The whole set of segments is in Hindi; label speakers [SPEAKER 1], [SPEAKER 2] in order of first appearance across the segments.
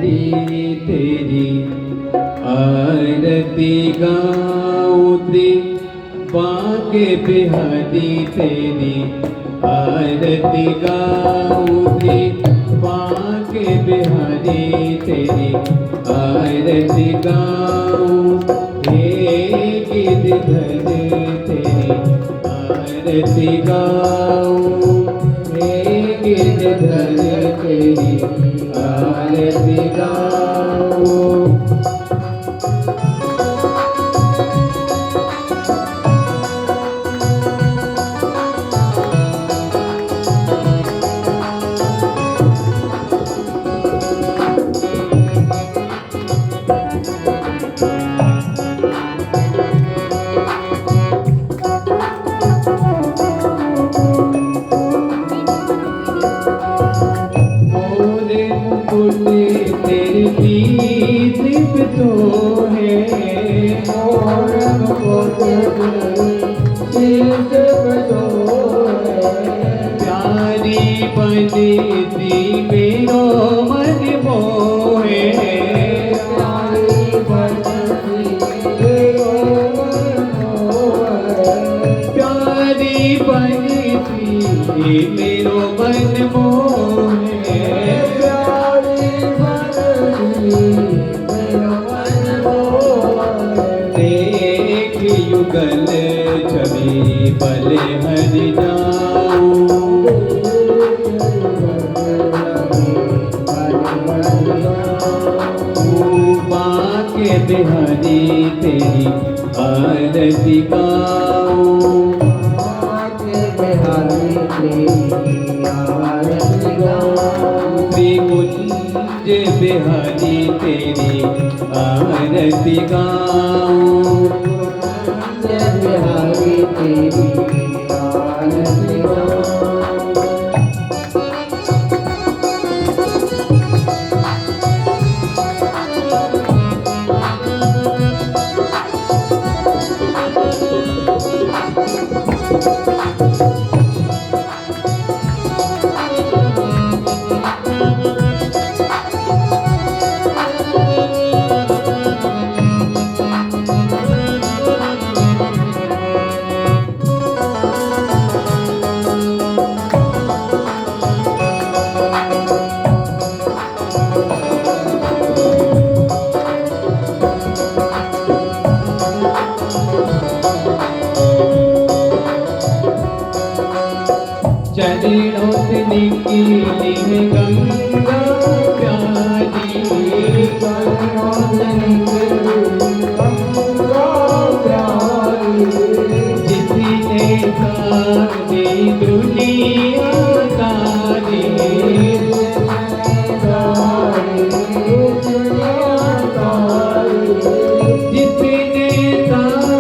[SPEAKER 1] बिहारी तेरी आरती गाऊं बांके बिहारी तेरी आरती गाऊं बांके बिहारी तेरी आरती गाऊं हे गिरधर तेरी आरती गाऊं हे गिरधर तेरी आरती गाऊं। तेरी दीप तो है मोर मुकुट दीप तो है प्यारी बनती मेरो मन मोहे प्यारी बनती मेरो मन मोहे प्यारी बनती मेरो मन मोहे युगल छवि पले हर जाऊं बांके बिहारी तेरी आरती गाऊं बांके बिहारी तेरी आरती गाऊं कुंज बिहारी तेरी आरती गाऊं बिहारी तेरी आरती गाऊं। चरणों से निकली है गंगा प्यारी चरणों से निकली गंगा प्यारी जिसने सारी दुनिया सारी जिसने सारी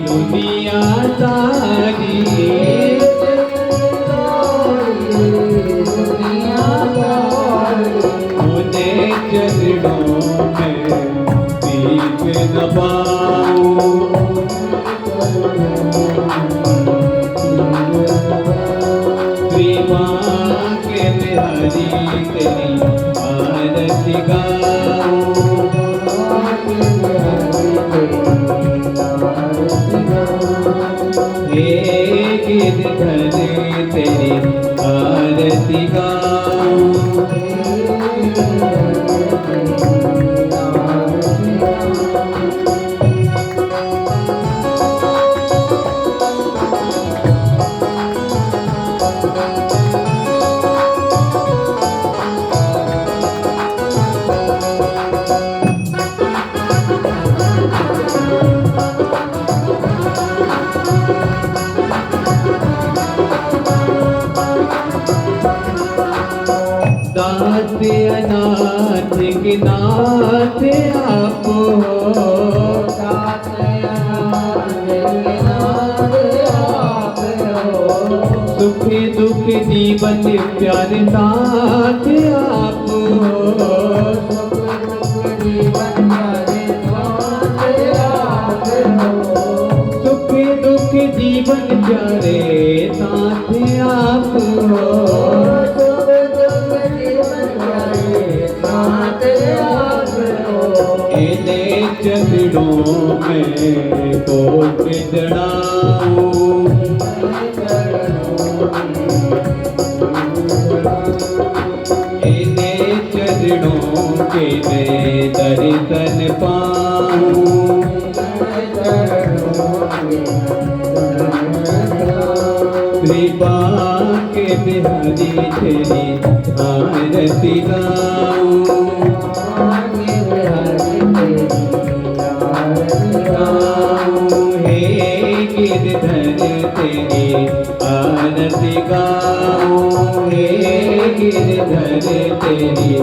[SPEAKER 1] दुनिया सारी चरणों में दीप नवाऊं बांके बिहारी तेरी आरती गाऊं हे गिरधर तेरी आरती गाऊं। दास अनाथ के नाथ आप हो दास अनाथ के नाथ आप हो सुख दुख जीवन प्यार नाथ आप हो सुख दुख जीवन प्यारे नाथ आप हो सुख दुख जीवन प्यारे नाथ आप हो मैं कोट चढ़ाऊं इन्हें चरणों के मैं दर्शन पाऊं कृपा के बिहारी तेरी आरती गाऊं हे गिरधर तेरी आरती गाऊं हे गिरधर तेरी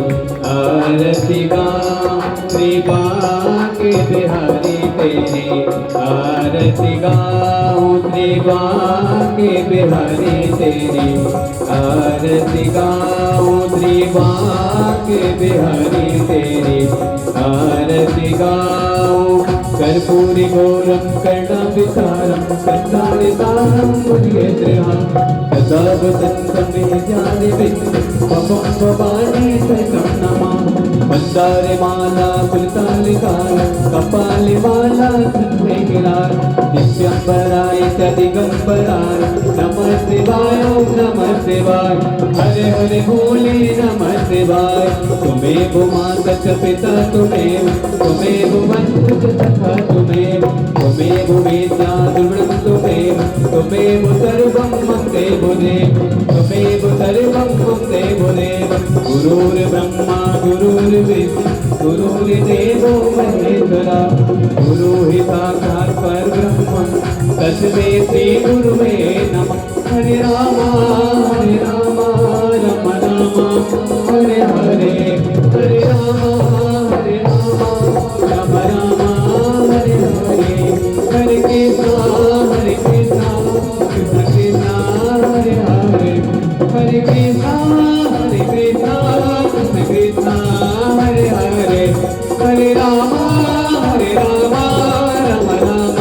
[SPEAKER 1] आरती गाऊं कृपा के बिहारी तेरी आरती गाऊं कृपा के बिहारी तेरी आरती गाऊं कृपा के बिहारी तेरी आरती गाऊं कर्पूरी गौरम कर्णाभिसारम कन्नादितारम मुनियेन्द्रहं तदावतन्तं ज्ञानविन्दं पवं भवानी सहितं नमामि मन्दारमाला कुलतालिकालं कपालिमाला सुन्दरिकिरार दिव्यंबराय च दिगंबराय नमः शिवाय ओम नमः शिवाय हरे हरे भोले नमः शिवाय तुमेव माता च पिता तुमेव बन्धु च सखा तुमेव वेद्या दुर्गं तुमेव सर्वं मम देवदेव तुमेव सर्वं मम देवदेव गुरुर्ब्रह्मा गुरुर्विष्णु गुरुर्देवो महेश्वरा गुरु हि साक्षात् परब्रह्म तस्मै श्री गुरुवे नमः हरे राम राम राम हरे हरे हरे राम राम राम हरे हरे हरे कृष्णा कृष्ण कृष्ण हरे हरे हरे कृष्णा कृष्ण कृष्ण हरे हरे हरे राम राम राम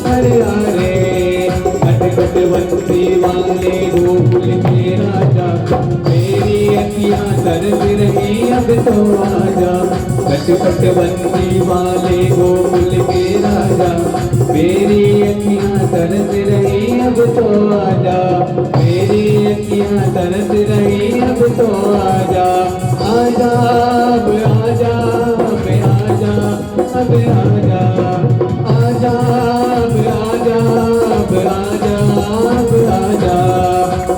[SPEAKER 1] हरे हरे कटकटवंती वाले गोकुल के राजा मेरी अखियाँ तरस रही अब तो आजा कटकटवंती वाले गोकुल के राजा मेरी अखियाँ तरस रही अब तो आजा मेरी अखियाँ तरस रही अब तो आजा आजा अब आजा अब आजा अब आजा आजा अब आजा अब आजा अब आजा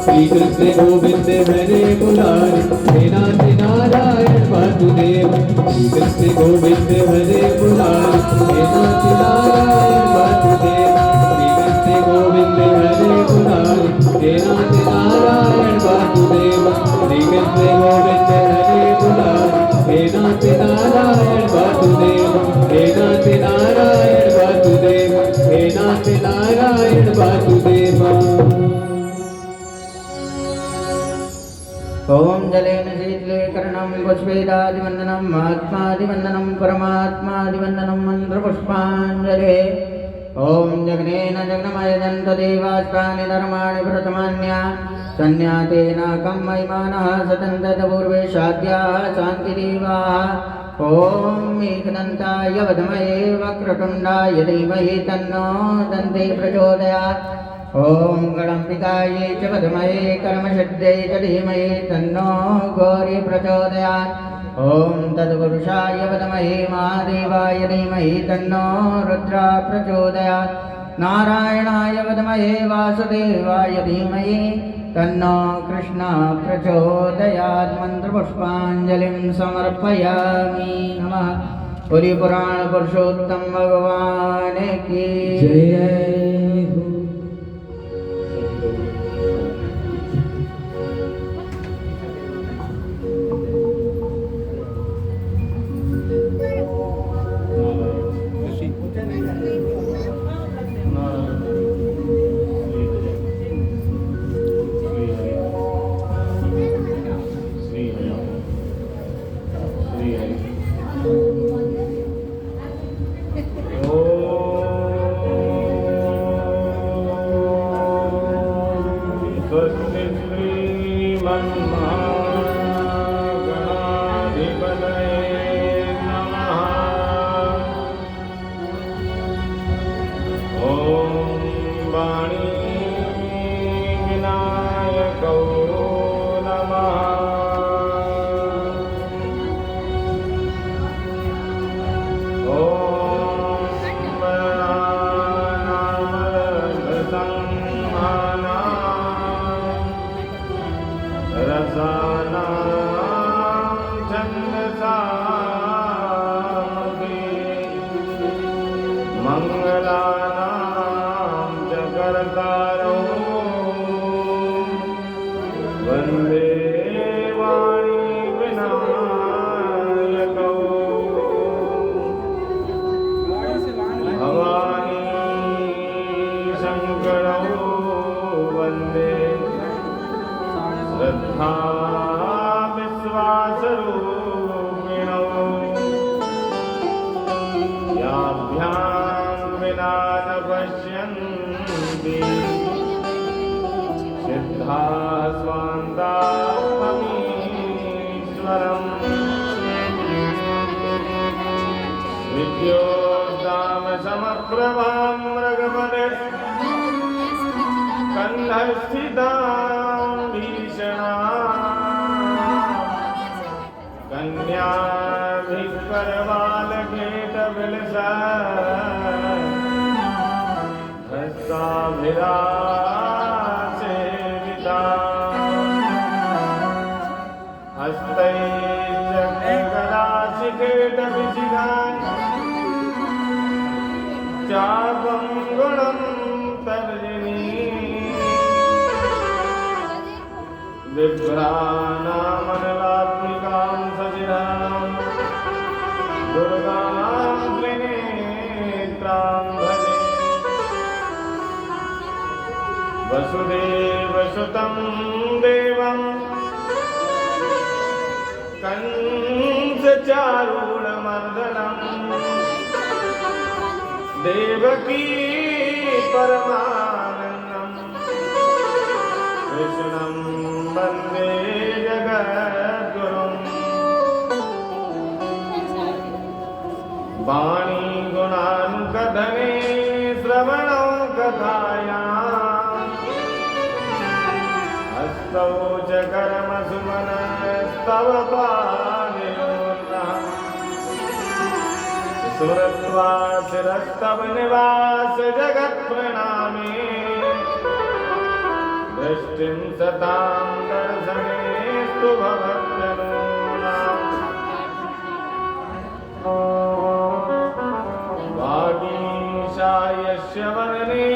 [SPEAKER 1] श्री कृष्ण गोविंद हरे मुरारी हे नाथ नारायण वासुदेव श्री कृष्ण गोविंद हरे मुरारी हे नाथ नारायण वासुदेव श्री कृष्ण गोविंद हरे मुरारी हे नाथ नारायण वासुदेव श्री कृष्ण गोविंद हरे मुरारी हे नाथ नारायण वासुदेव हे नाथ नारायण वासुदेव हे नाथ नारायण वासुदेव
[SPEAKER 2] ओम जलेन शीतलीकरणं पुष्पेदादिवन्दनं महात्मादिवन्दनं परमात्मादिवन्दनं मन्त्रपुष्पाञ्जले ओम जगनेन जगन्मयजन्तदेवास्तानि धर्माणि प्रथमान्या सन्न्यातेनाकं महिमानः सतन्तपूर्वे शाद्याः शान्तिदेवाः ओम एकदन्ताय वधमहे वक्रतुण्डाय धीमहि तन्नो दन्ते प्रचोदयात् ओम गणम्बिकायै च वधमहे कर्मसिद्ध्यै च धीमहि तन्नो गौरी प्रचोदयात् ओम तत्पुरुषाय वधमहे महादेवाय धीमहि तन्नो रुद्रा प्रचोदयात् नारायणाय वधमहे वासुदेवाय धीमहि तन्नो कृष्ण प्रचोदयात् मंत्रपुष्पाञ्जलिं समर्पयामि नमः पुरी पुराण पुरुषोत्तम भगवान की
[SPEAKER 1] जय हो
[SPEAKER 3] सिद्धा स्वान्तात्ममीश्वरम् विद्योद्दाम समप्रभां मृगपदे कन्धस्थितां भीषणा कन्याभिकरवालकेतविलसा हस्ताभिरासेविता हस्तैश्चक्रगदाशिखेटविशिखान् चापं गुणं तर्जिनी बिभ्राणामनलात्मिकां सजिनां दुर्गां त्रिनेत्रां भजे वसुदेवसुतं देवं कंसचारूढमर्दनम् देवकी परमानन्दम् कृष्णं वन्दे जगद्गुरुम् वाणी गुणानुकथने श्रवणो कथायाम् हस्तौ च कर्मसुमनस्तव पादयोर्नः सुरत्वा शिरस्तव निवास जगत्प्रणामे दृष्टिं सतां दर्शनेस्तु भवत्यनूनाम् वागीशायस्य वदने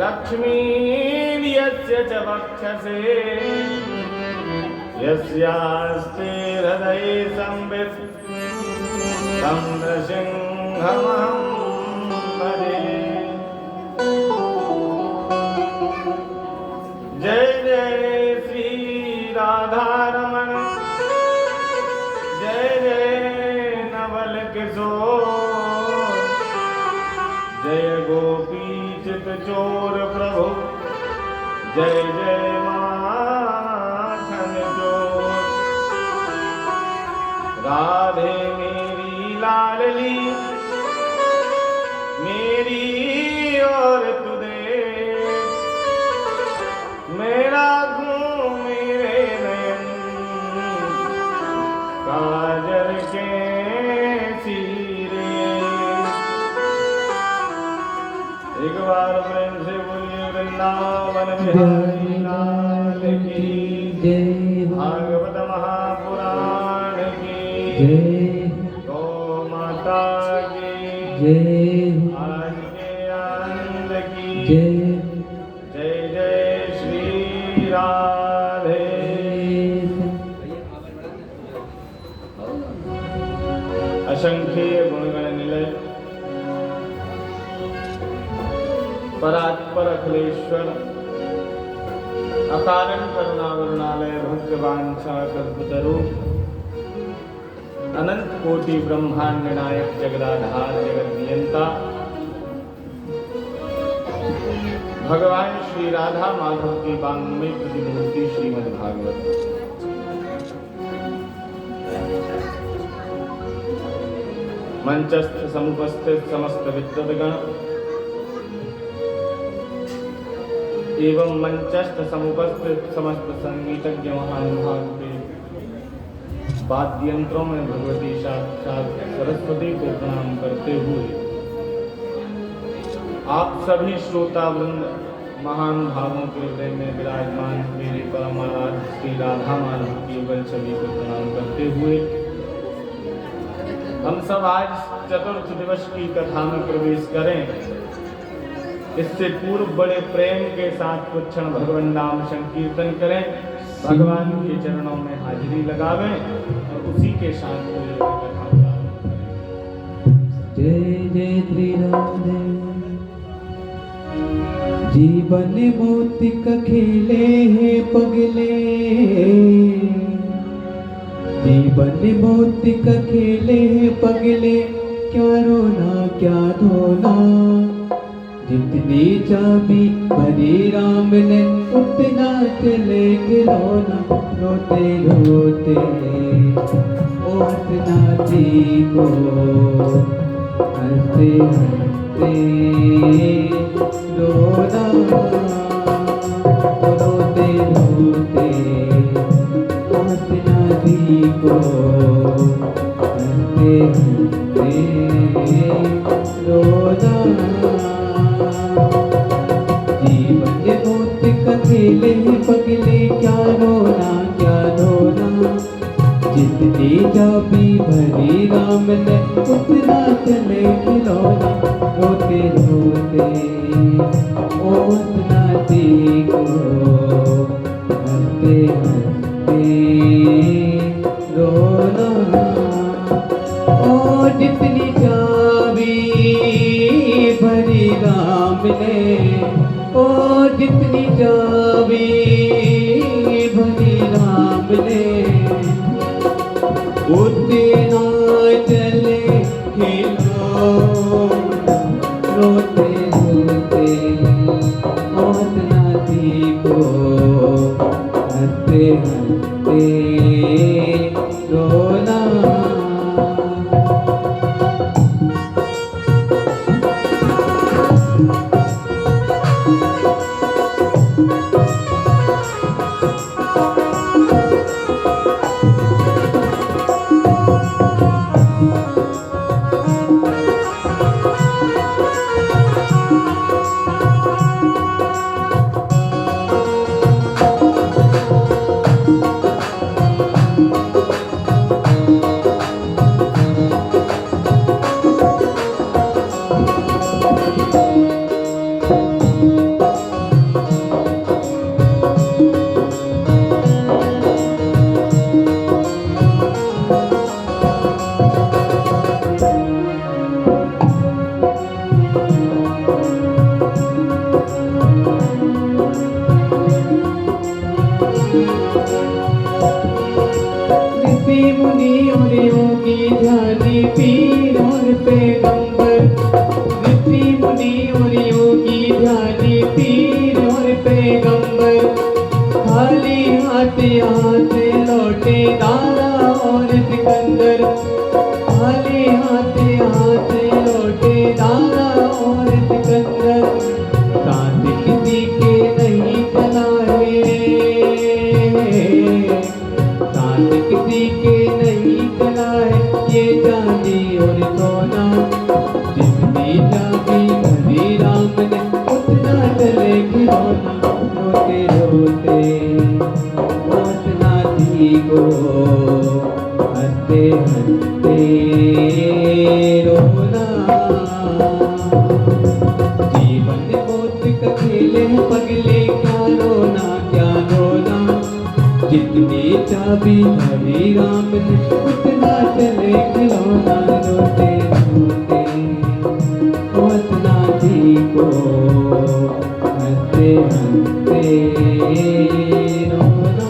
[SPEAKER 3] लक्ष्मीर्यस्य च वक्षसे यस्यास्ते हृदये संवित् तं नृसिंहमहं भजे। जय जय श्री राधारमण जय जय नवल किशोर जय गोपी चित चोर प्रभु जय जय माखन चोर राधे मेरी लाडली मेरी और तू देख मेरा घूम मेरे नयन काजल के सिरे। एक बार प्रेम से बोलिए वृंदावन बिहारी लाल की
[SPEAKER 1] जय
[SPEAKER 3] भागवत महापुराण की
[SPEAKER 1] जय
[SPEAKER 3] गौ माता की
[SPEAKER 1] जय
[SPEAKER 3] आज के आनंद की
[SPEAKER 1] जय
[SPEAKER 3] जय जय श्री राधे। असंख्य गुणगण निलय परात्पर अखिलेश्वर अकारण करुणावरुणालय भक्तवांछा कल्पतरू अनंत कोटि ब्रह्मांड नायक जगदाधार जगत नियंता भगवान श्री राधा माधव की वाङ्मय प्रतिमूर्ति श्रीमद् भागवत मंचस्थ समुपस्थित समस्त विद्वद्गण एवं मंचस्थ समुपस्थित समस्त संगीतज्ञ महानुभाव के वाद्य यंत्रों में भगवती साक्षात सरस्वती को प्रणाम करते हुए आप सभी श्रोता वृंद महान भावों के हृदय में विराजमान मेरे परम आराध्य श्री राधा माधव की युगल छवि को प्रणाम करते हुए हम सब आज चतुर्थ दिवस की कथा में प्रवेश करें। इससे पूर्व बड़े प्रेम के साथ कुछ क्षण भगवान नाम संकीर्तन करें, भगवान के चरणों में हाजिरी लगावें और उसी के साथ कथा प्रारंभ करें।
[SPEAKER 1] जय जय श्री राधे। जीवन मोतिक खेले हैं पगले जीवन मोतिक खेले हैं पगले क्या रोना क्या धोना जितनी चाबी भरी राम ने उतना चले खिलौना रोते रोते ओ हसनाती को हंसते हंसते रोना रोते रोते ओ हसनाती को हंसते हंसते रोना जीवन भूत कथेले पगले क्या रोना क्या रोना जितनी चाबी भरी राम ने उतना चले खिलौना रोते रोते ओ हसनाती को हंसते हंसते रोना ओ जितनी चाबी भरी राम ने ओ जितनी चाबी भरी राम ने उतना चले खिलौना रोते रोते ओ हसनाती को हंसते हंसते रोना ऋषि मुनि और योगी ध्यानी पीर और पैगंबर ऋषि मुनि और योगी ध्यानी पीर और पैगंबर खाली हाथ हाथ लौटे दारा और सिकंदर खाली हाथ हाथ लौटे दारा और सिकंदर साथ किसी के नहीं चला साथ किसी के नहीं चला है ये चांदी और सोना जितनी चाबी भरी राम ने उतना चले खिलौना रोते रोते ओ हसनाती को हंसते हंसते रोना जीवन बहुत कथेले पगले क्या रोना क्या रोना जितनी चाबी भरी राम ने उतना चले खिलौना रोते रोते ओ हसनाती को हंसते हंसते रोना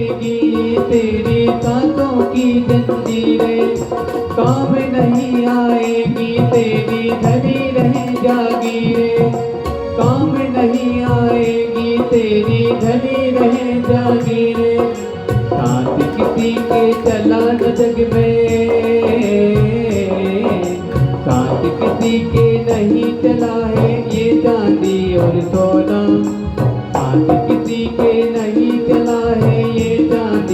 [SPEAKER 1] तेरी सांसों की जंजीरें काम नहीं आएगी तेरी धरी रहे जागीरें काम नहीं आएगी तेरी धरी रहे जागीरें साथ किसी के चला न जग में साथ किसी के नहीं चला है ये चांदी और सोना साथ किसी के नहीं चला है ये चांदी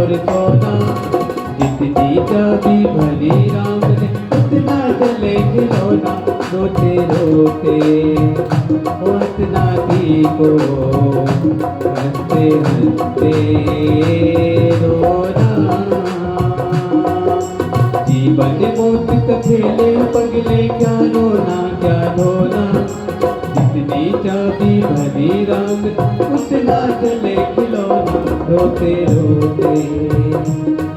[SPEAKER 1] और सोना, जितनी चाबी भरी राम ने उतना चले खिलौना। रोते रोते उतना दी को हंसते हंसते रोना। जीवन मौत का खेले पगले, क्या रोना क्या रोना। जितनी चाबी भरी राम उतना चले खिलौना। रोते रोते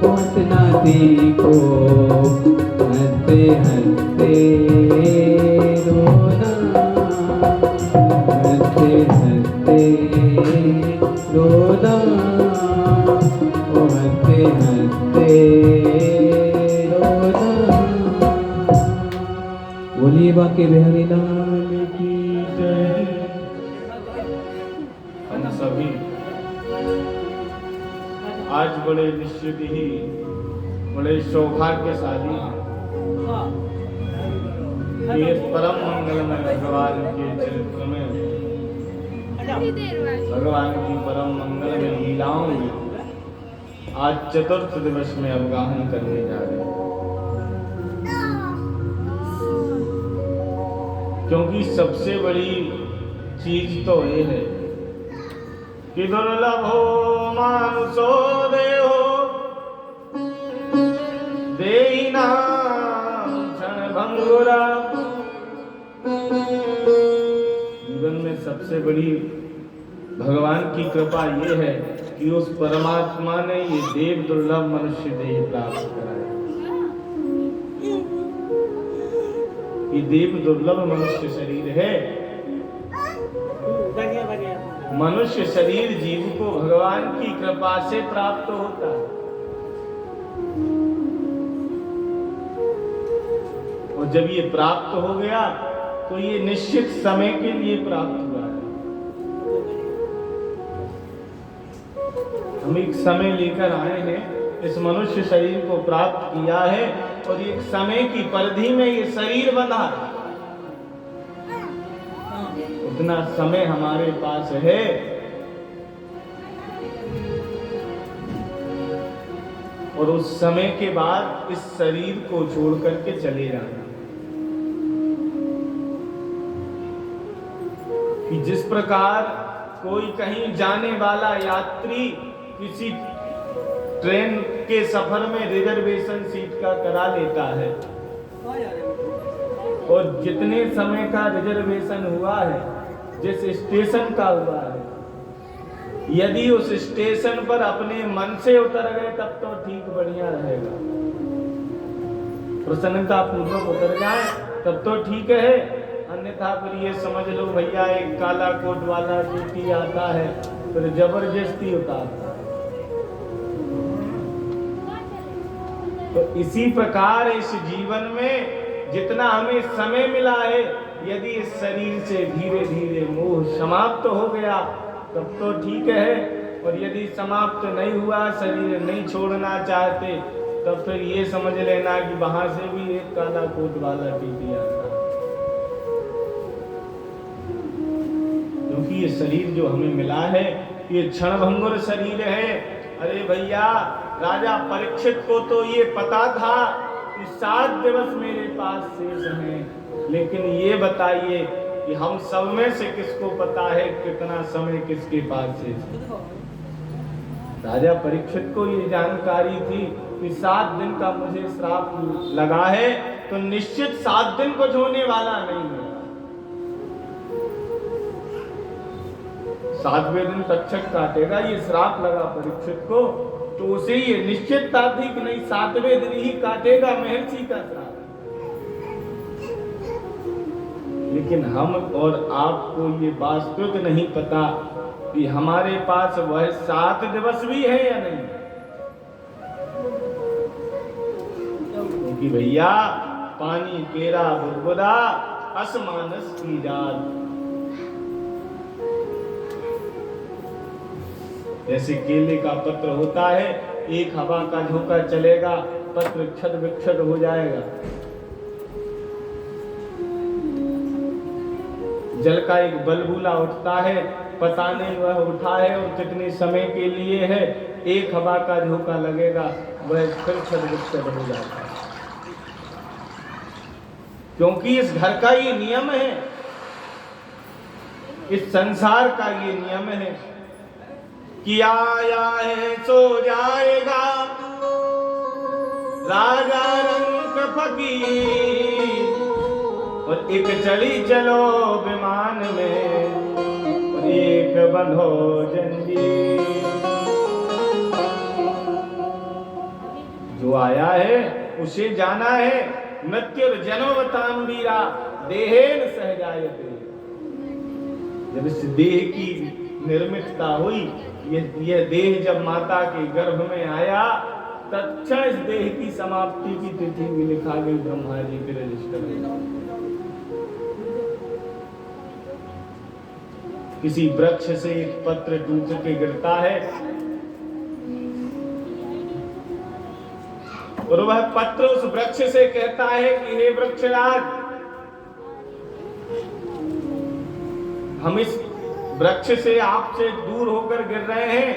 [SPEAKER 1] पहुँचना को हंसते हंसते रोना। हंसते हंसते रोना, ओ हंसते हंसते रोना। बोलिए बाके बिहारी लाल की जय।
[SPEAKER 3] हम सभी आज बड़े निश्चित ही बड़े सौभाग्यशाली हैं कि इस परम मंगलमय भगवान के चरित्र में, भगवान की परम मंगलमय लीलाओं में आज चतुर्थ दिवस में अवगाहन करने जा रहे हैं। क्योंकि सबसे बड़ी चीज तो ये है कि दुर्लभो मानुषो देहो देहिनां क्षणभंगुरा। जीवन में सबसे बड़ी भगवान की कृपा ये है कि उस परमात्मा ने ये देव दुर्लभ मनुष्य देह प्राप्त कराया। ये देव दुर्लभ मनुष्य शरीर है। मनुष्य शरीर जीव को भगवान की कृपा से प्राप्त होता है, और जब ये प्राप्त हो गया तो ये निश्चित समय के लिए प्राप्त हुआ है। हम एक समय लेकर आए हैं, इस मनुष्य शरीर को प्राप्त किया है, और एक समय की परिधि में ये शरीर बना है। उतना समय हमारे पास है, और उस समय के बाद इस शरीर को छोड़ करके चले जाना। कि जिस प्रकार कोई कहीं जाने वाला यात्री किसी ट्रेन के सफर में रिजर्वेशन सीट का करा लेता है, और जितने समय का रिजर्वेशन हुआ है, जिस स्टेशन का हुआ है, यदि उस स्टेशन पर अपने मन से उतर गए तब तो ठीक बढ़िया रहेगा, प्रसन्नता पूर्वक उतर जाए तब तो ठीक है। अन्यथा फिर ये समझ लो भैया एक काला कोट वाला टीटी आता है, फिर जबरदस्ती उतारता है। तो इसी प्रकार इस जीवन में जितना हमें समय मिला है, यदि इस शरीर से धीरे धीरे मोह समाप्त हो गया तब तो ठीक है, और यदि समाप्त नहीं हुआ, शरीर नहीं छोड़ना चाहते, तब फिर ये समझ लेना कि वहां से भी एक काला कोट वाला टीटी आता है। क्योंकि ये शरीर जो हमें मिला है ये क्षणभंगुर शरीर है। अरे भैया, राजा परीक्षित को तो ये पता था कि 7 दिवस मेरे पास शेष हैं, लेकिन ये बताइए कि हम सब में से किसको पता है कितना समय किसके पास शेष है? राजा परीक्षित को ये जानकारी थी कि 7 दिन का मुझे श्राप लगा है, तो निश्चित 7 दिन कुछ होने वाला नहीं है। 7वें दिन तक्षक काटेगा, ये श्राप लगा परीक्षित को, तो उसे ये निश्चित था कि नहीं 7वें दिन ही काटेगा महर्षि का श्राप। लेकिन हम और आपको ये वास्तविक नहीं पता कि हमारे पास वह 7 दिवस भी है या नहीं। क्योंकि भैया पानी केरा बुदबुदा असमानस की जात। जैसे केले का पत्र होता है, एक हवा का झोंका चलेगा, पत्र क्षत विक्षत हो जाएगा। जल का एक बलबूला उठता है, पता नहीं वह उठा है और कितने समय के लिए है, एक हवा का झोंका लगेगा वह फिर सदवृक्ष बन जाता है। क्योंकि इस घर का ये नियम है, इस संसार का ये नियम है कि आया है सो जाएगा, राजा रंग फकीर, और एक चली चलो विमान में, और एक बंधो जंजीर। जो आया है उसे जाना है, मृत्युर्जन्मवतां वीरा देहेन सहजायते। जब इस देह की निर्मितता हुई, यह देह जब माता के गर्भ में आया, तत्क्षण इस देह की समाप्ति की तिथि भी लिखा गई ब्रह्मा जी के रजिस्टर में। किसी वृक्ष से एक पत्र टूट के गिरता है और वह पत्र उस वृक्ष से कहता है कि हे वृक्षराज, हम इस वृक्ष से आपसे दूर होकर गिर रहे हैं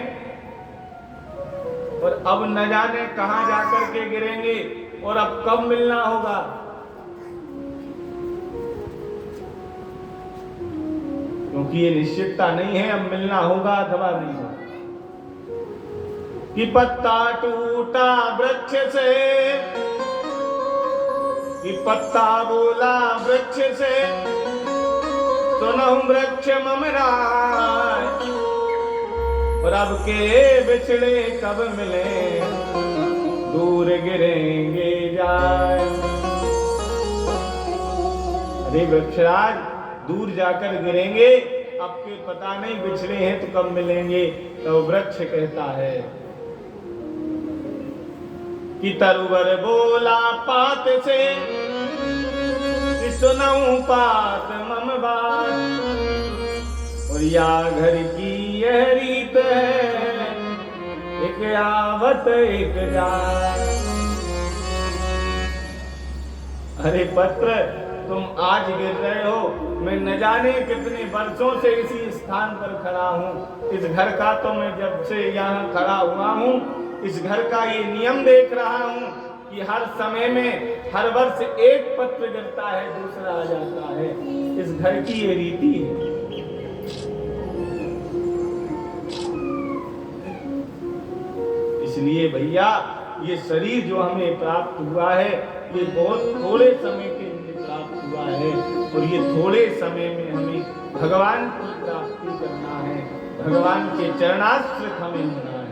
[SPEAKER 3] और अब न जाने कहां जाकर के गिरेंगे और अब कब मिलना होगा। क्योंकि ये निश्चितता नहीं है अब मिलना होगा अथवा नहीं होगा। कि पत्ता टूटा वृक्ष से, कि पत्ता बोला वृक्ष से, सुनहु वृक्ष मम राय, और अब के बिछड़े कब मिले, दूर गिरेंगे जाए। अरे वृक्षराज, दूर जाकर गिरेंगे, अब के पता नहीं बिछड़े हैं तो कब मिलेंगे। तो वृक्ष कहता है कि तरुवर बोला पात से, सुनऊं पात मम बात, और या घर की यह रीत है, एक आवत एक जाए। अरे पत्र, तुम आज गिर रहे हो, मैं न जाने कितने वर्षों से इसी स्थान पर खड़ा हूँ। इस घर का तो मैं जब से यहाँ खड़ा हुआ हूँ, इस घर का ये नियम देख रहा हूँ कि हर समय में हर वर्ष एक पत्र गिरता है, दूसरा आ जाता है। इस घर की ये रीति है। इसलिए भैया, ये शरीर जो हमें प्राप्त हुआ है, ये बहुत थोड़े समय के लिए प्राप्त हुआ है, और ये थोड़े समय में हमें भगवान की प्राप्ति करना है, भगवान के चरणाश्रित हमें होना है।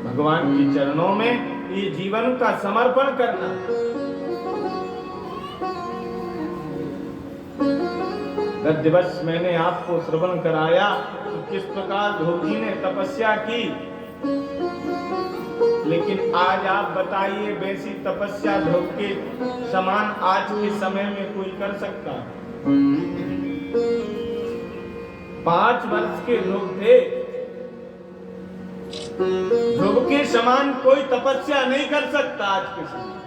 [SPEAKER 3] भगवान के चरणों में ये जीवन का समर्पण करना। गत दिवस मैंने आपको श्रवण कराया तो किस प्रकार ध्रुव जी ने तपस्या की, लेकिन आज आप बताइए वैसी तपस्या ध्रुव के समान आज के समय में कोई कर सकता? 5 वर्ष के ध्रुव थे, ध्रुव के समान कोई तपस्या नहीं कर सकता आज के समय।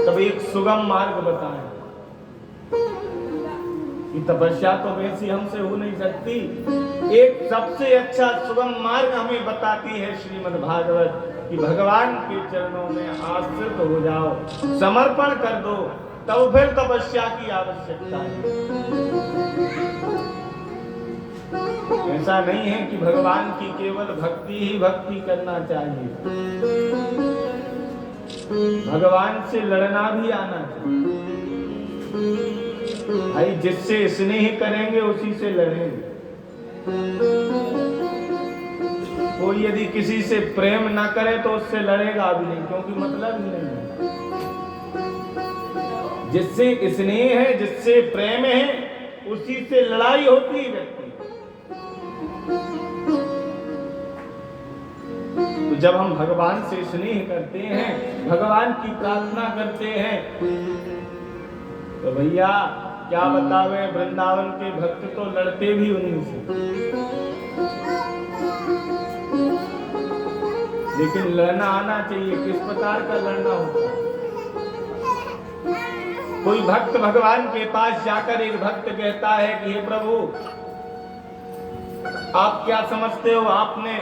[SPEAKER 3] तब एक सुगम मार्ग बताएं कि तपस्या तो वैसी हमसे हो नहीं सकती। एक सबसे अच्छा सुगम मार्ग हमें बताती है श्रीमद् भागवत कि भगवान के चरणों में आश्रित हो जाओ, समर्पण कर दो, तब फिर तपस्या की आवश्यकता है। ऐसा नहीं है कि भगवान की केवल भक्ति ही भक्ति करना चाहिए, भगवान से लड़ना भी आना चाहिए। भाई, जिससे स्नेह करेंगे उसी से लड़ेंगे। कोई यदि किसी से प्रेम ना करे तो उससे लड़ेगा भी नहीं, क्योंकि मतलब ही नहीं है। जिससे स्नेह है, जिससे प्रेम है, उसी से लड़ाई होती है व्यक्ति। तो जब हम भगवान से स्नेह करते हैं, भगवान की प्रार्थना करते हैं, तो भैया क्या बतावे, वृंदावन के भक्त तो लड़ते भी उन्हीं से। लेकिन लड़ना आना चाहिए। किस प्रकार का लड़ना होता है? कोई भक्त भगवान के पास जाकर एक भक्त कहता है कि हे प्रभु, आप क्या समझते हो आपने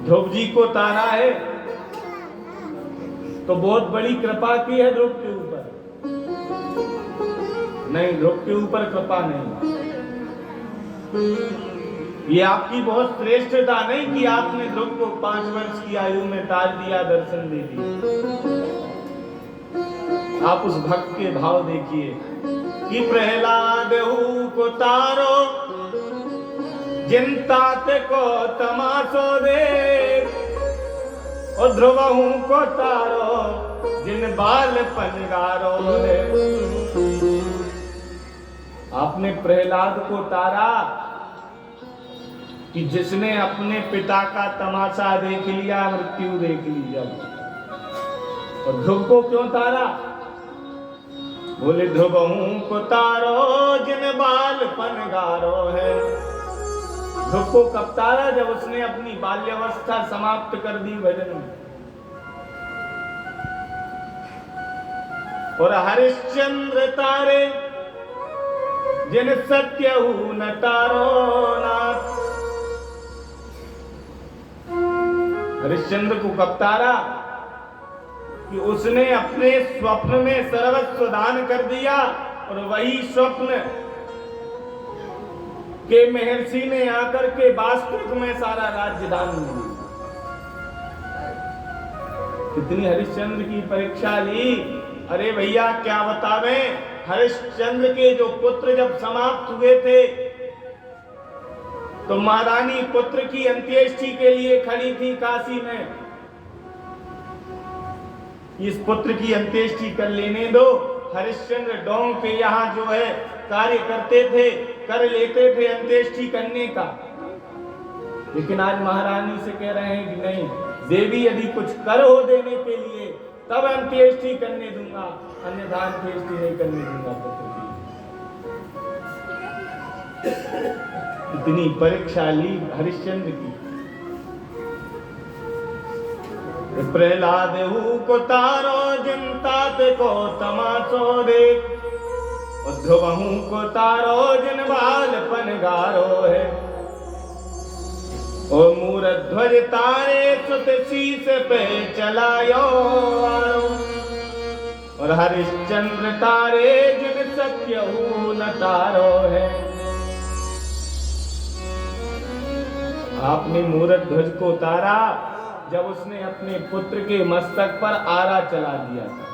[SPEAKER 3] ध्रुव जी को तारा है तो बहुत बड़ी कृपा की है ध्रुव के ऊपर? नहीं, ध्रुव के ऊपर कृपा नहीं। ये आपकी बहुत श्रेष्ठता नहीं कि आपने ध्रुव को 5 वर्ष की आयु में तार दिया, दर्शन दे दिया। आप उस भक्त के भाव देखिए कि प्रहलाद को तारो जिन तात को तमाशो दे, और ध्रुवहू को तारो जिन बाल पनगारो दे। आपने प्रहलाद को तारा कि जिसने अपने पिता का तमाशा देख लिया, मृत्यु देख ली जब। और ध्रुव को क्यों तारा? बोले ध्रुवहू को तारो जिन बाल पनगारो है। ध्रुव को कब तारा? जब उसने अपनी बाल्यावस्था समाप्त कर दी भजन में। और हरिश्चंद्र तारे जिन सत्यहु न तारो नाथ। हरिश्चंद्र को कब तारा? कि उसने अपने स्वप्न में सर्वस्व दान कर दिया, और वही स्वप्न के महर्षि ने आकर के वास्तविक में सारा राज्य दान दिया। कितनी हरिश्चंद्र की परीक्षा ली। अरे भैया क्या बतावे, हरिश्चंद्र के जो पुत्र जब समाप्त हुए थे तो महारानी पुत्र की अंत्येष्टि के लिए खड़ी थी काशी में। इस पुत्र की अंत्येष्टि कर लेने दो। हरिश्चंद्र डोंग पे यहाँ जो है कार्य करते थे, कर लेते थे अंत्येष्टि करने का। लेकिन आज महारानी से कह रहे हैं कि नहीं देवी, यदि कुछ कर हो देने के लिए तब अंत्येष्टि करने दूंगा, अन्यथा अंत्येष्टि नहीं करने दूंगा पुत्र की। इतनी परीक्षा ली हरिश्चंद्र की। प्रहलाद को तारो जिन तात को तमाशो देख, और ध्रुवहू को तारो जिन बाल पनगारो है। और मूरध्वज तारे सुत शीस पे चलायो आरो, और हरिश्चंद्र तारे जिन सत्यहु न तारो है। आपने मूरध्वज को तारा जब उसने अपने पुत्र के मस्तक पर आरा चला दिया था।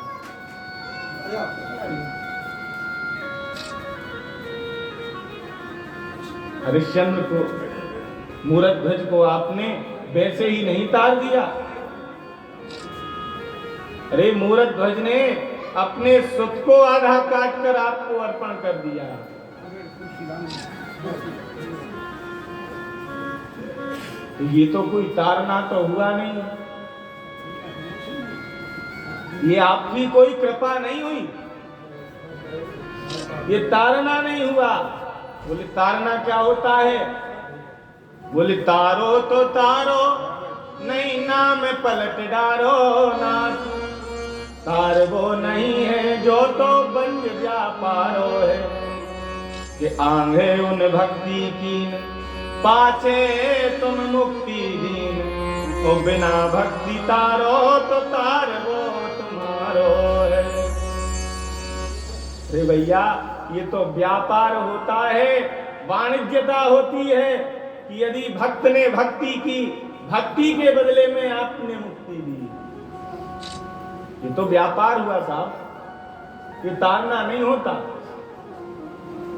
[SPEAKER 3] हरिश्चंद्र को, मूरध्वज को आपने वैसे ही नहीं तार दिया। अरे मूरध्वज ने अपने सुत को आधा काट कर आपको अर्पण कर दिया। तो ये तो कोई तारना तो हुआ नहीं, ये आपकी कोई कृपा नहीं हुई, ये तारना नहीं हुआ। बोले तारना क्या होता है? बोले तारो तो तारो नहीं नाम पलट डारो नाथ। तार वो नहीं है जो तो बंज व्यापारो है, कि आंगे उन भक्ति की पाछे तुम मुक्ति दीन। तो बिना भक्ति तारो तो तार वो तुम्हारो है। अरे भैया ये तो व्यापार होता है, वाणिज्यता होती है कि यदि भक्त ने भक्ति की, भक्ति के बदले में आपने मुक्ति दी। ये तो व्यापार हुआ साहब, ये तारना नहीं होता।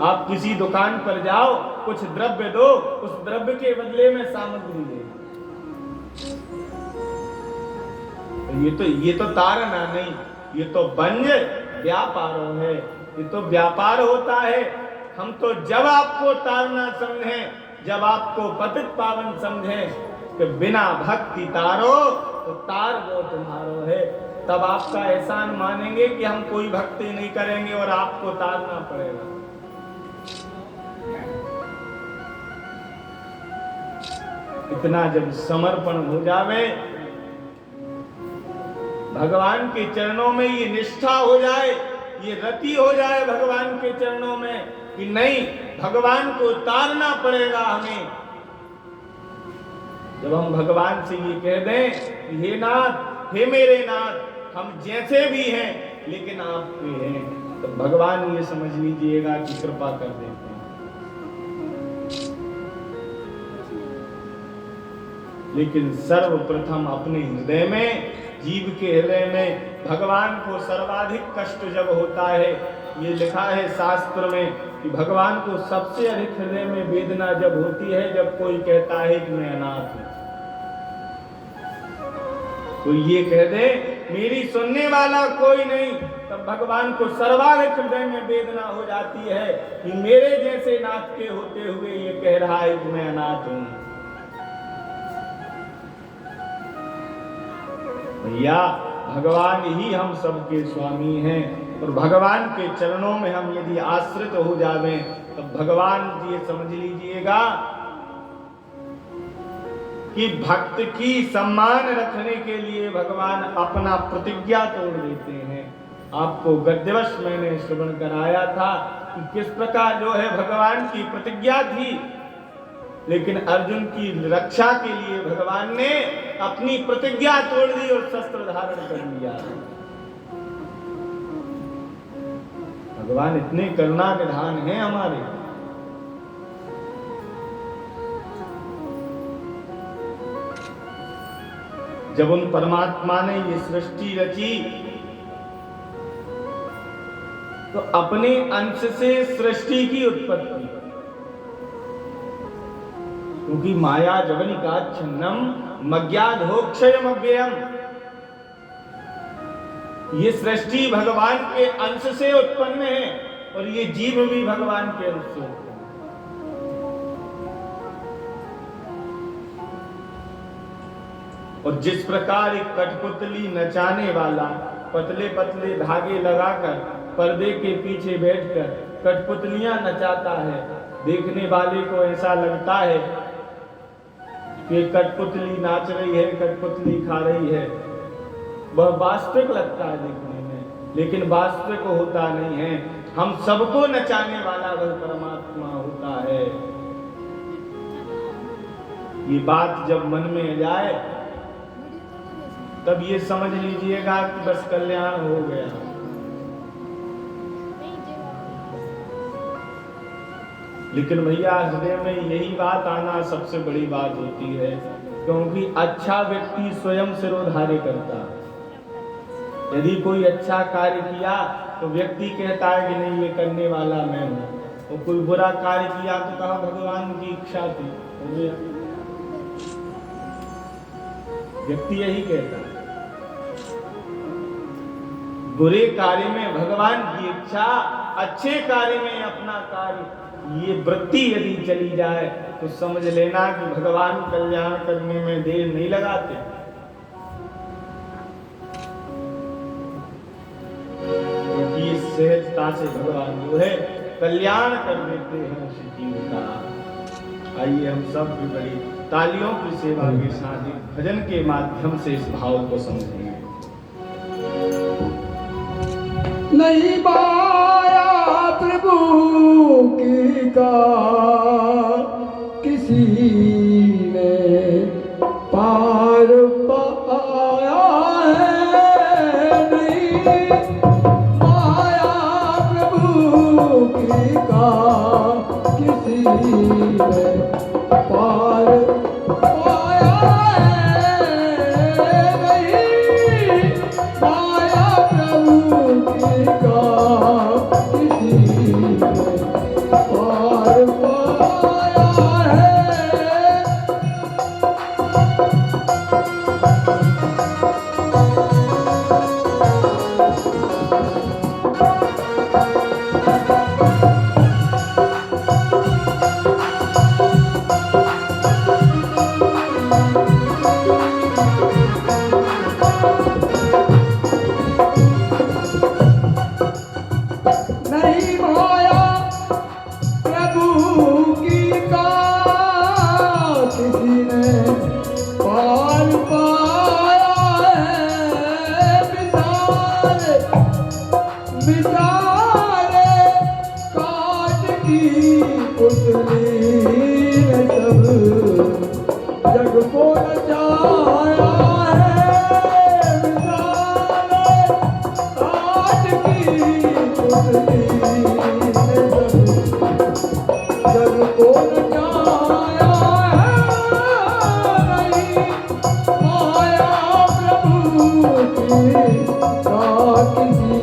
[SPEAKER 3] आप किसी दुकान पर जाओ, कुछ द्रव्य दो, उस द्रव्य के बदले में सामग्री दे। ये तो तारना नहीं, ये तो बंज व्यापारो है। ये तो व्यापार होता है। हम तो जब आपको तारना समझें, जब आपको पतित पावन समझें कि बिना भक्ति तारो तो तार वो तुम्हारो है, तब आपका एहसान मानेंगे कि हम कोई भक्ति नहीं करेंगे और आपको तारना पड़ेगा। इतना जब समर्पण हो जावे, भगवान के चरणों में ये निष्ठा हो जाए ये रति हो जाए भगवान के चरणों में कि नहीं, भगवान को तारना पड़ेगा हमें। जब हम भगवान से ये कह दें कि हे नाथ, हे मेरे नाथ, हम जैसे भी हैं लेकिन आपके हैं, तो भगवान ये समझ लीजिएगा कि कृपा कर देते हैं। लेकिन सर्वप्रथम अपने हृदय में, जीव के हृदय में भगवान को सर्वाधिक कष्ट जब होता है, ये लिखा है शास्त्र में कि भगवान को सबसे अधिक हृदय में वेदना जब होती है जब कोई कहता है कि मैं अनाथ हूं। कोई ये कह दे मेरी सुनने वाला कोई नहीं, तब भगवान को सर्वाधिक हृदय में वेदना हो जाती है कि मेरे जैसे नाथ के होते हुए ये कह रहा है कि मैं अनाथ हूं। भैया, भगवान ही हम सबके स्वामी हैं और भगवान के चरणों में हम यदि आश्रित हो जावें तो भगवान ये समझ लीजिएगा कि भक्त की सम्मान रखने के लिए भगवान अपना प्रतिज्ञा तोड़ देते हैं। आपको गद्यवश मैंने श्रवण कराया था कि किस प्रकार जो है भगवान की प्रतिज्ञा थी, लेकिन अर्जुन की रक्षा के लिए भगवान ने अपनी प्रतिज्ञा तोड़ दी और शस्त्र धारण कर लिया। भगवान इतने करुणा निधान हैं हमारे। जब उन परमात्मा ने ये सृष्टि रची तो अपने अंश से सृष्टि की उत्पत्ति, क्योंकि माया जवनिका छन्नम मज्ञाधोक्षयम अव्ययम, ये सृष्टि भगवान के अंश से उत्पन्न है और ये जीव भी भगवान के अंश से उत्पन्न है। और जिस प्रकार एक कठपुतली नचाने वाला पतले पतले धागे लगाकर पर्दे के पीछे बैठकर कठपुतलियां नचाता है, देखने वाले को ऐसा लगता है कि कठपुतली नाच रही है, कठपुतली खा रही है, वह वास्तविक लगता है देखने में, लेकिन वास्तविक होता नहीं है। हम सबको नचाने वाला वह परमात्मा होता है। ये बात जब मन में जाए तब ये समझ लीजिएगा कि बस कल्याण हो गया। लेकिन भैया हृदय में यही बात आना सबसे बड़ी बात होती है, क्योंकि अच्छा व्यक्ति स्वयं सिरोधार्य करता। यदि कोई अच्छा कार्य किया तो व्यक्ति कहता है कि नहीं, ये करने वाला मैं हूं, और कोई बुरा कार्य किया तो कहा भगवान की इच्छा थी, व्यक्ति यही कहता है। बुरे कार्य में भगवान की इच्छा, अच्छे कार्य में अपना कार्य, ये वृत्ति यदि चली जाए तो समझ लेना कि भगवान कल्याण करने में देर नहीं लगाते। क्योंकि इस सहजता से भगवान जो है कल्याण कर देते हैं उस जीव का। आइए हम सब भी बड़ी तालियों की सेवा के साथ भजन के माध्यम से इस भाव को समझेंगे।
[SPEAKER 4] नहीं माया प्रभु की का किसी ने पार पाया है, नहीं माया प्रभु की का किसी ने पार पाया है, नहीं माया प्रभु की का किसी ने पार पाया है। नहीं माया प्रभु की का किसी ने पार पाया है, विचार बिचारे काट की पुतली ने सब जग को नचाया है। बिचारे काट की पुतली ने सब जग को नचाया है। नहीं माया प्रभु की काट की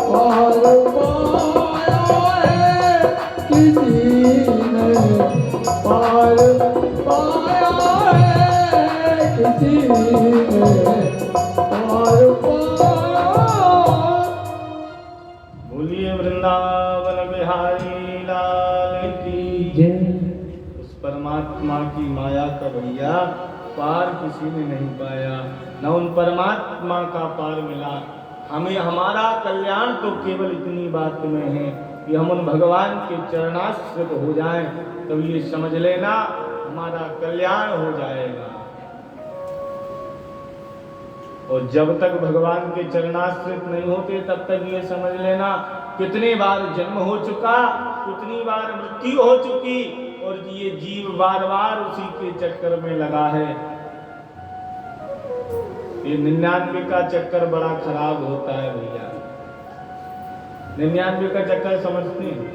[SPEAKER 4] पार पाया है। किसी ने पार पाया है। किसी ने पार पाया।
[SPEAKER 3] बोलिए वृंदावन बिहारी लाल की
[SPEAKER 1] जय।
[SPEAKER 3] उस परमात्मा की माया का भैया पार किसी ने नहीं पाया, न उन परमात्मा का पार मिला। हमें हमारा कल्याण तो केवल इतनी बात में है कि हम उन भगवान के चरणाश्रित हो जाएं, तो ये समझ लेना हमारा कल्याण हो जाएगा। और जब तक भगवान के चरणाश्रित नहीं होते तब तक ये समझ लेना कितने बार जन्म हो चुका, कितनी बार मृत्यु हो चुकी, और ये जीव बार बार उसी के चक्कर में लगा है। ये 99 का चक्कर बड़ा खराब होता है भैया। 99 का चक्कर समझते हैं?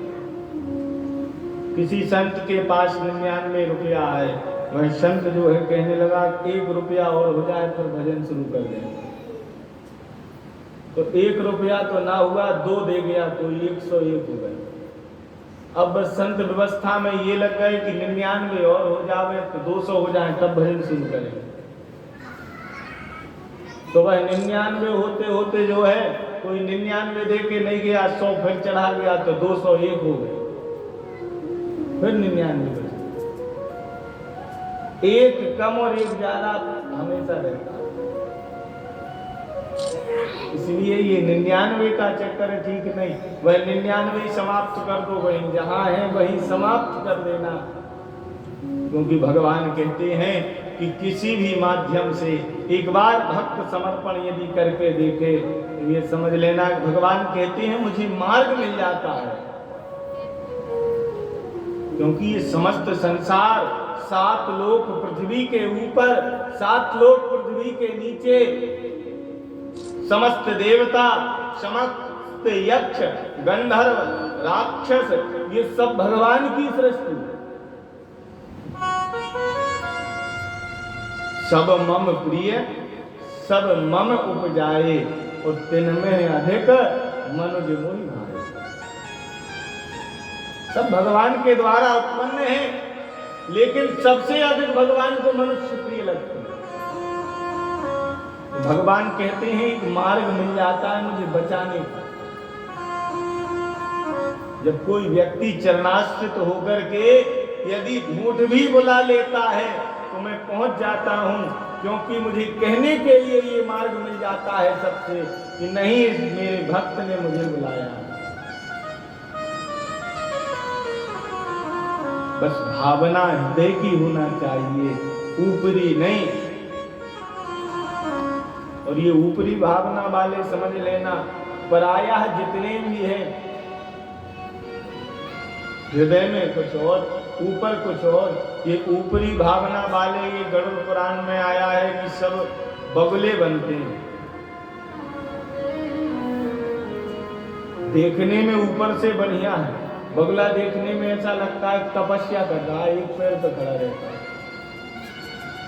[SPEAKER 3] किसी संत के पास 99 रुपया है, वह संत जो है कहने लगा 1 रुपया और हो जाए फिर भजन शुरू कर दें। तो 1 रुपया तो ना हुआ, 2 दे गया तो 101 हो गए। अब बस संत व्यवस्था में ये लग गए कि 99 और हो जावे तो 200 हो जाए तब भजन शुरू करेंगे। तो वह 99 होते होते जो है कोई 99 दे के नहीं गया, 100 फिर चढ़ा गया तो 201 हो गए, फिर 99 बचे। एक कम और एक ज्यादा हमेशा रहता है। इसलिए ये 99 का चक्कर ठीक नहीं। वह 99 समाप्त कर दो, वहीं जहां है वहीं समाप्त कर देना। क्योंकि भगवान कहते हैं कि किसी भी माध्यम से एक बार भक्त समर्पण यदि करके देखे तो ये समझ लेना भगवान कहते हैं मुझे मार्ग मिल जाता है। क्योंकि ये समस्त संसार 7 लोक पृथ्वी के ऊपर, 7 लोक पृथ्वी के नीचे, समस्त देवता, समस्त यक्ष, गंधर्व, राक्षस, ये सब भगवान की सृष्टि। सब मम प्रिय, सब मम उपजाए, और तिनमें अधिक मनुज मोहि भाए। सब भगवान के द्वारा उत्पन्न है, लेकिन सबसे अधिक भगवान को मनुष्य प्रिय लगते हैं। भगवान कहते हैं एक मार्ग मिल जाता है मुझे बचाने का। जब कोई व्यक्ति चरणाश्रित होकर के यदि झूठ भी बुला लेता है तो मैं पहुंच जाता हूं, क्योंकि मुझे कहने के लिए ये मार्ग मिल जाता है सबसे कि नहीं मेरे भक्त ने मुझे बुलाया। बस भावना हृदय की होना चाहिए, ऊपरी नहीं। और ये ऊपरी भावना वाले समझ लेना पराया जितने भी हैं, हृदय में कुछ और, ऊपर कुछ और। ये ऊपरी भावना वाले, ये गरुड़ पुराण में आया है कि सब बगुले बनते हैं। देखने में ऊपर से बढ़िया है, बगुला देखने में ऐसा लगता है तपस्या कर रहा है, एक पैर पे खड़ा रहता है,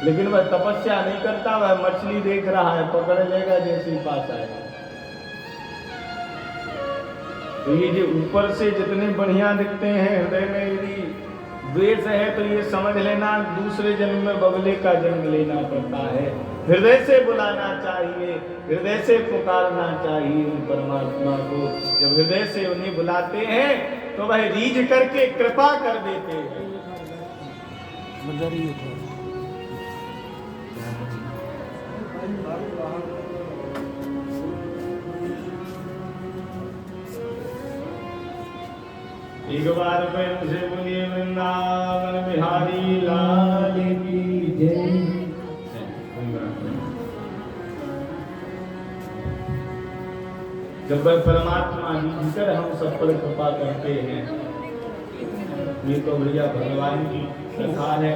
[SPEAKER 3] लेकिन वह तपस्या नहीं करता, वह मछली देख रहा है, पकड़ लेगा जैसे ही पास आएगा। तो ये जो ऊपर से जितने बढ़िया दिखते हैं, हृदय में यदि द्वेष है तो ये समझ लेना दूसरे जन्म में बगुले का जन्म लेना पड़ता है। हृदय से बुलाना चाहिए, हृदय से पुकारना चाहिए उन परमात्मा को। जब हृदय से उन्हें बुलाते हैं तो वह रीझ करके कृपा कर देते हैं। एक बार प्रेम से बोलिए वृंदावन बिहारी लाल की जय। जब वह परमात्मा भीतर हम सब पर कृपा करते हैं। ये तो भैया भगवान की कथा है।